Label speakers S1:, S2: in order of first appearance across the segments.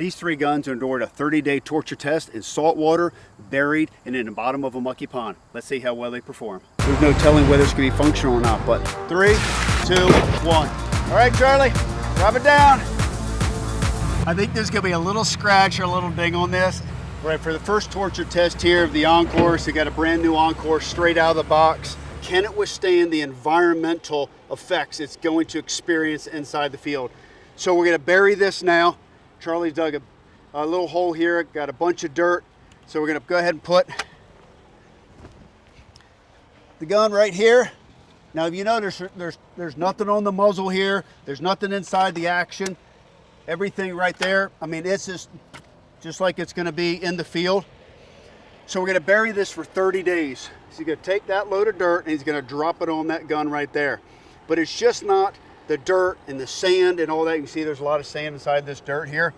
S1: These 3 guns endured a 30-day torture test in salt water, buried, and in the bottom of a mucky pond. Let's see how well they perform. There's no telling whether it's going to be functional or not, but 3, 2, 1. All right, Charlie, drop it down. I think there's going to be a little scratch or a little ding on this. Right, for the first torture test here of the Encore, so you got a brand new Encore straight out of the box. Can it withstand the environmental effects it's going to experience inside the field? So we're going to bury this now. Charlie's dug a little hole here, got a bunch of dirt. So we're going to go ahead and put the gun right here. Now, if you notice, there's nothing on the muzzle here. There's nothing inside the action. Everything right there. I mean, it's just like it's going to be in the field. So we're going to bury this for 30 days. So you're going to take that load of dirt and he's going to drop it on that gun right there. But it's just not the dirt and the sand and all that. You can see there's a lot of sand inside this dirt here.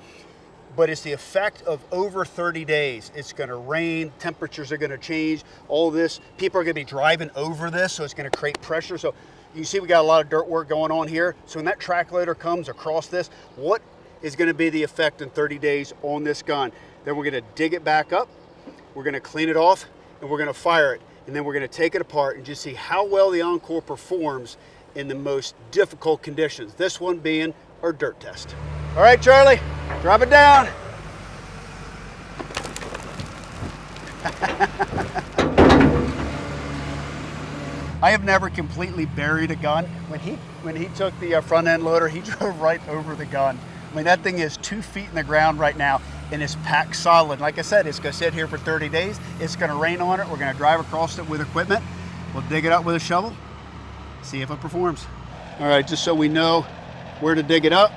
S1: But it's the effect of over 30 days. It's going to rain, temperatures are going to change, all this. People are going to be driving over this, so it's going to create pressure. So you can see we got a lot of dirt work going on here. So when that track loader comes across this, what is going to be the effect in 30 days on this gun? Then we're going to dig it back up, we're going to clean it off, and we're going to fire it. And then we're going to take it apart and just see how well the Encore performs in the most difficult conditions. This one being our dirt test. All right, Charlie, drop it down. I have never completely buried a gun. When he took the front end loader, he drove right over the gun. I mean, that thing is 2 feet in the ground right now and it's packed solid. Like I said, it's gonna sit here for 30 days. It's gonna rain on it. We're gonna drive across it with equipment. We'll dig it up with a shovel, see if it performs. All right, just so we know where to dig it up.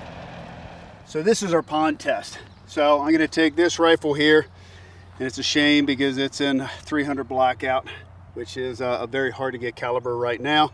S1: So this is our pond test. So I'm gonna take this rifle here, and it's a shame because it's in 300 blackout, which is a very hard to get caliber right now.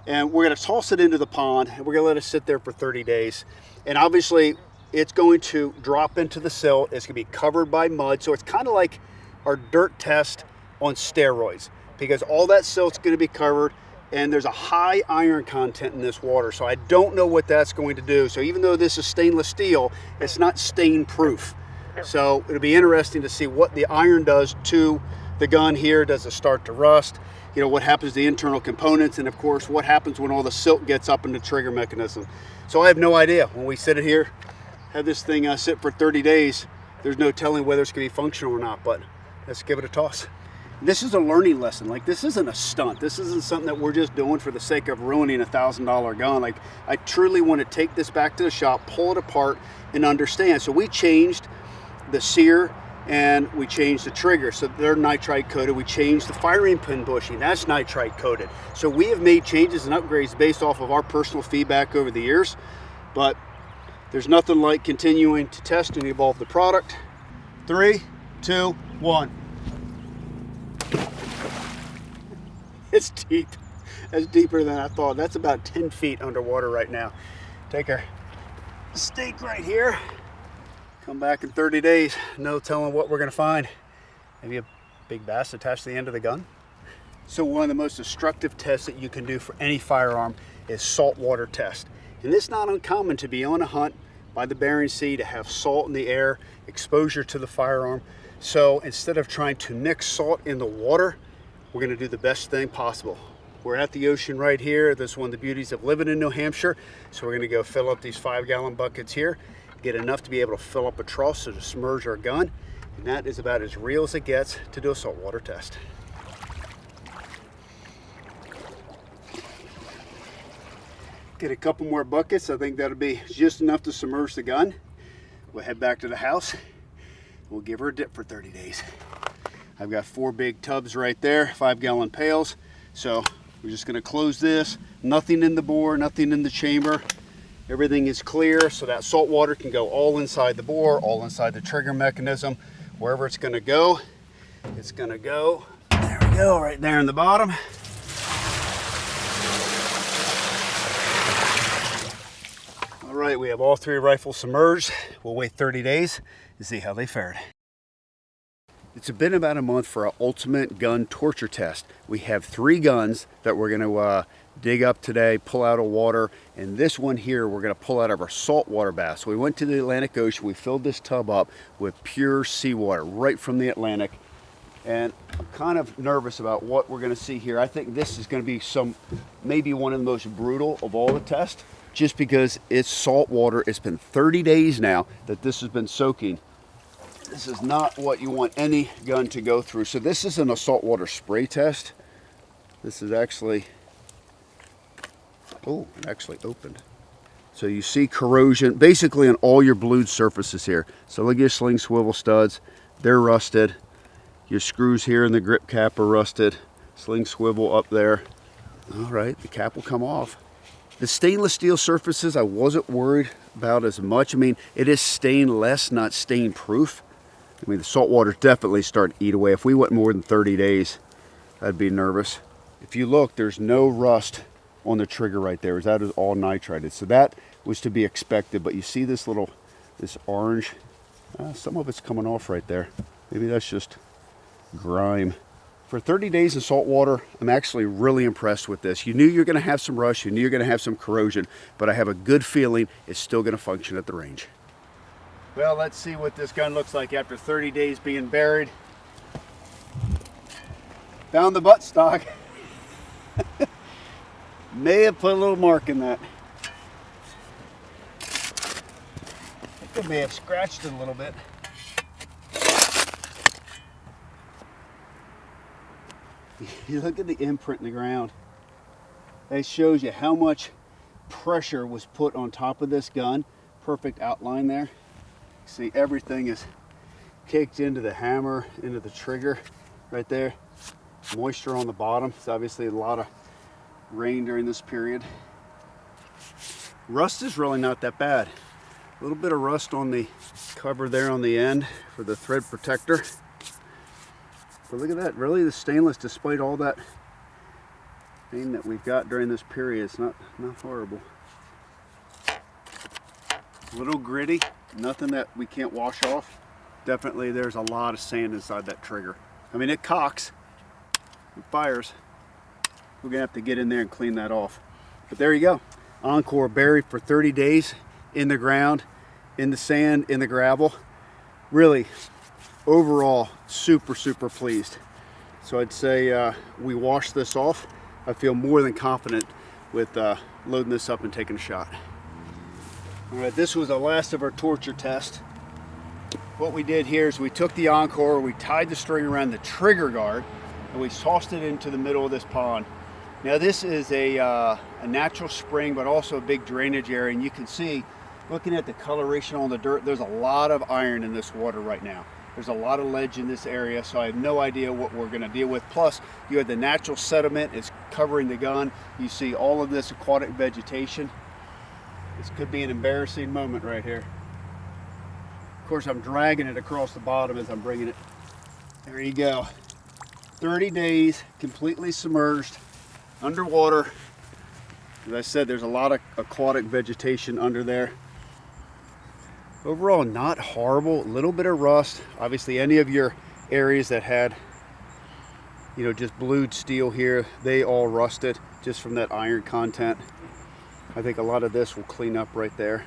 S1: And we're gonna toss it into the pond and we're gonna let it sit there for 30 days. And obviously it's going to drop into the silt. It's gonna be covered by mud. So it's kind of like our dirt test on steroids because all that silt's gonna be covered and there's a high iron content in this water. So I don't know what that's going to do. So even though this is stainless steel, it's not stain proof. So it'll be interesting to see what the iron does to the gun here. Does it start to rust? You know, what happens to the internal components, and of course what happens when all the silt gets up in the trigger mechanism. So I have no idea. When we sit it here, have this thing sit for 30 days, there's no telling whether it's gonna be functional or not, but let's give it a toss. This is a learning lesson. Like, this isn't a stunt. This isn't something that we're just doing for the sake of ruining a $1,000 gun. Like, I truly want to take this back to the shop, pull it apart, and understand. So we changed the sear and we changed the trigger. So they're nitride coated. We changed the firing pin bushing. That's nitride coated. So we have made changes and upgrades based off of our personal feedback over the years. But there's nothing like continuing to test and evolve the product. 3, 2, 1. It's deep. That's deeper than I thought. That's about 10 feet underwater right now. Take our stake right here. Come back in 30 days. No telling what we're going to find. Maybe a big bass attached to the end of the gun. So one of the most destructive tests that you can do for any firearm is saltwater test. And it's not uncommon to be on a hunt by the Bering Sea, to have salt in the air, exposure to the firearm. So instead of trying to mix salt in the water, we're going to do the best thing possible. We're at the ocean right here. This is one of the beauties of living in New Hampshire. So we're going to go fill up these 5-gallon buckets here, get enough to be able to fill up a trough so to submerge our gun. And that is about as real as it gets to do a saltwater test. Get a couple more buckets. I think that'll be just enough to submerge the gun. We'll head back to the house. We'll give her a dip for 30 days. I've got 4 big tubs right there, 5-gallon pails. So we're just gonna close this. Nothing in the bore, nothing in the chamber. Everything is clear, so that salt water can go all inside the bore, all inside the trigger mechanism. Wherever it's gonna go, it's gonna go. There we go, right there in the bottom. All right, we have all 3 rifles submerged. We'll wait 30 days to see how they fared. It's been about a month for our ultimate gun torture test. We have 3 guns that we're going to dig up today, pull out of water, and this one here we're going to pull out of our saltwater bass. So we went to the Atlantic Ocean, we filled this tub up with pure seawater right from the Atlantic, and I'm kind of nervous about what we're going to see here. I think this is going to be maybe one of the most brutal of all the tests, just because it's salt water. It's been 30 days now that this has been soaking. This is not what you want any gun to go through. So this isn't a saltwater spray test. This is actually, oh, it actually opened. So you see corrosion basically on all your blued surfaces here. So look at your sling swivel studs, they're rusted. Your screws here in the grip cap are rusted. Sling swivel up there. All right, the cap will come off. The stainless steel surfaces I wasn't worried about as much. I mean, it is stainless, not stain proof. I mean, the salt water's definitely starting to eat away. If we went more than 30 days, I'd be nervous. If you look, there's no rust on the trigger right there. That is all nitrided. So that was to be expected, but you see this orange, some of it's coming off right there. Maybe that's just grime. For 30 days in salt water, I'm actually really impressed with this. You knew you're gonna have some rust, you knew you're gonna have some corrosion, but I have a good feeling it's still gonna function at the range. Well, let's see what this gun looks like after 30 days being buried. Found the buttstock. May have put a little mark in that. I think I may have scratched it a little bit. You look at the imprint in the ground. That shows you how much pressure was put on top of this gun. Perfect outline there. See, everything is caked into the hammer, into the trigger right there. Moisture on the bottom. It's obviously a lot of rain during this period. Rust is really not that bad. A little bit of rust on the cover there on the end for the thread protector. But look at that, really the stainless, despite all that pain that we've got during this period, it's not horrible. A little gritty, nothing that we can't wash off. Definitely there's a lot of sand inside that trigger. I mean, it cocks, it fires. We're gonna have to get in there and clean that off. But there you go. Encore buried for 30 days in the ground, in the sand, in the gravel. Really, overall, super pleased. So I'd say we washed this off. I feel more than confident with loading this up and taking a shot. All right, this was the last of our torture test. What we did here is we took the Encore, we tied the string around the trigger guard, and we tossed it into the middle of this pond. Now this is a natural spring, but also a big drainage area, and you can see, looking at the coloration on the dirt, there's a lot of iron in this water right now. There's a lot of ledge in this area, so I have no idea what we're gonna deal with. Plus, you have the natural sediment, it's covering the gun. You see all of this aquatic vegetation. This could be an embarrassing moment right here. Of course, I'm dragging it across the bottom as I'm bringing it. There you go. 30 days, completely submerged, underwater. As I said, there's a lot of aquatic vegetation under there. Overall, not horrible. A little bit of rust. Obviously, any of your areas that had, just blued steel here, they all rusted just from that iron content. I think a lot of this will clean up right there.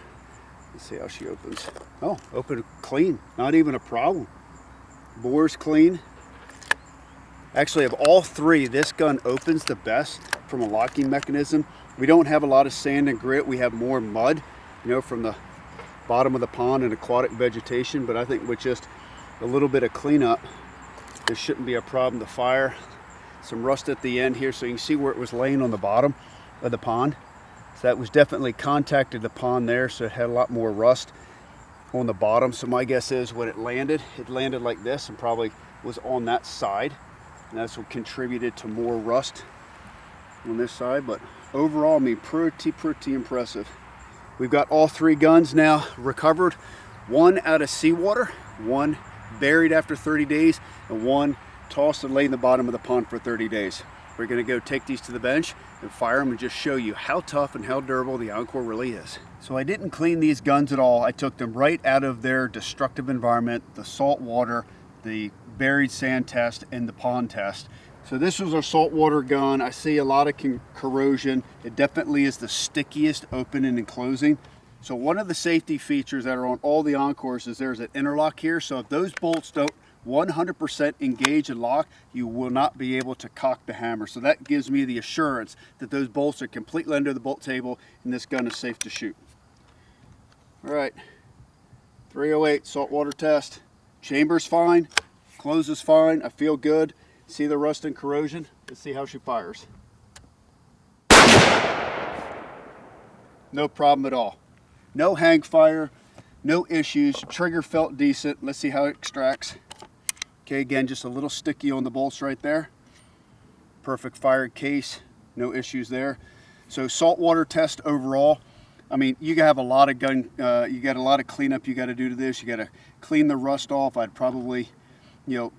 S1: Let's see how she opens. Oh, open clean. Not even a problem. Bore's clean. Actually, of all three, this gun opens the best from a locking mechanism. We don't have a lot of sand and grit. We have more mud, from the bottom of the pond and aquatic vegetation, but I think with just a little bit of cleanup, there shouldn't be a problem. The fire, some rust at the end here, so you can see where it was laying on the bottom of the pond. So that was definitely contacted the pond there, so it had a lot more rust on the bottom. So my guess is when it landed like this and probably was on that side, and that's what contributed to more rust on this side. But overall, I mean, pretty impressive. We've got all three guns now recovered. One out of seawater, one buried after 30 days, and one tossed and laid in the bottom of the pond for 30 days. We're gonna go take these to the bench and fire them and just show you how tough and how durable the Encore really is. So I didn't clean these guns at all. I took them right out of their destructive environment, the salt water, the buried sand test, and the pond test. So this was our saltwater gun. I see a lot of corrosion. It definitely is the stickiest opening and closing. So one of the safety features that are on all the Encores is there's an interlock here. So if those bolts don't 100% engage and lock, you will not be able to cock the hammer. So that gives me the assurance that those bolts are completely under the bolt table and this gun is safe to shoot. All right, 308 saltwater test. Chamber's fine, closes fine, I feel good. See the rust and corrosion? Let's see how she fires. No problem at all. No hang fire, no issues. Trigger felt decent. Let's see how it extracts. Okay, again, just a little sticky on the bolts right there. Perfect fired case, no issues there. So saltwater test overall. I mean, you have a lot of gun, you got a lot of cleanup you got to do to this. You got to clean the rust off. I'd probably,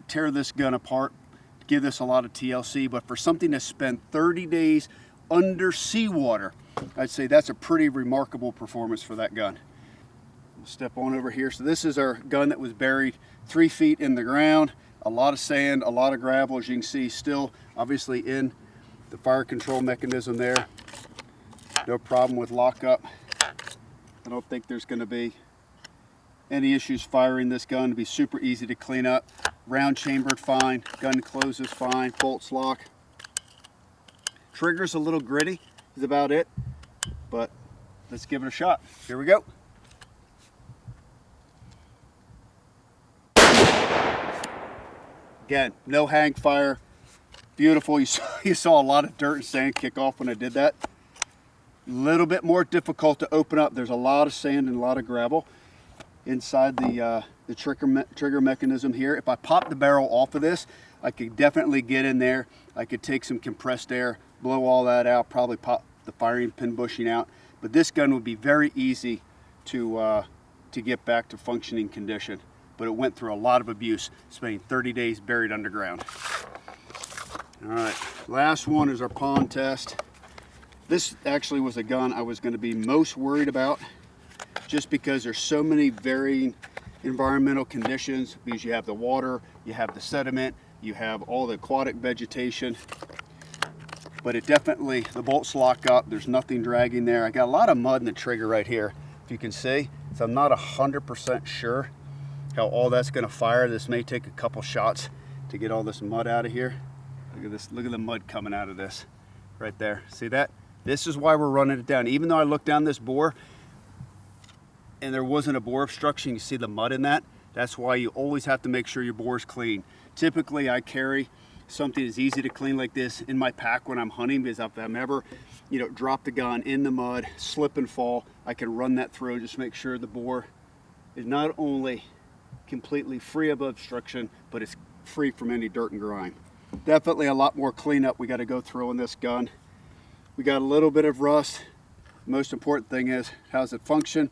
S1: tear this gun apart, give this a lot of TLC, but for something to spend 30 days under seawater, I'd say that's a pretty remarkable performance for that gun. We'll step on over here. So this is our gun that was buried 3 feet in the ground, a lot of sand, a lot of gravel, as you can see, still obviously in the fire control mechanism there. No problem with lockup. I don't think there's going to be any issues firing this gun. It'll be super easy to clean up. Round chambered fine, gun closes fine, bolts lock. Trigger's a little gritty, is about it, but let's give it a shot. Here we go. Again, no hang fire, beautiful. You saw a lot of dirt and sand kick off when I did that. A little bit more difficult to open up. There's a lot of sand and a lot of gravel inside the trigger mechanism here. If I pop the barrel off of this, I could definitely get in there. I could take some compressed air, blow all that out, probably pop the firing pin bushing out. But this gun would be very easy to get back to functioning condition. But it went through a lot of abuse, spending 30 days buried underground. All right, last one is our pond test. This actually was a gun I was going to be most worried about, just because there's so many varying environmental conditions, because you have the water, you have the sediment, you have all the aquatic vegetation. But it definitely, the bolts lock up, there's nothing dragging there. I got a lot of mud in the trigger right here, if you can see. So I'm not 100% sure how all that's going to fire. This may take a couple shots to get all this mud out of here. Look at this, look at the mud coming out of this right there. See that? This is why we're running it down. Even though I looked down this bore and there wasn't a bore obstruction, you see the mud in that. That's why you always have to make sure your bore is clean. Typically I carry something that's easy to clean like this in my pack when I'm hunting, because if I'm ever, drop the gun in the mud, slip and fall, I can run that through, just make sure the bore is not only completely free of obstruction, but it's free from any dirt and grime. Definitely a lot more cleanup we got to go through on this gun. We got a little bit of rust. The most important thing is, how does it function?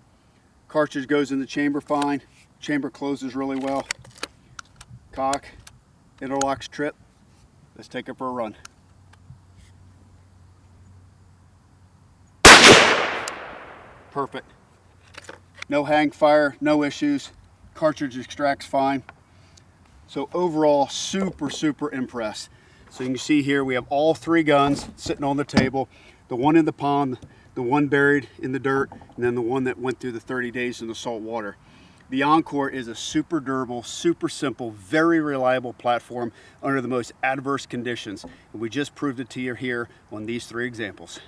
S1: Cartridge goes in the chamber fine. Chamber closes really well. Cock, interlocks trip. Let's take it for a run. Perfect. No hang fire, no issues. Cartridge extracts fine. So overall, super, super impressed. So you can see here we have all 3 guns sitting on the table. The one in the pond, the one buried in the dirt, and then the one that went through the 30 days in the salt water. The Encore is a super durable, super simple, very reliable platform under the most adverse conditions. And we just proved it to you here on these 3 examples.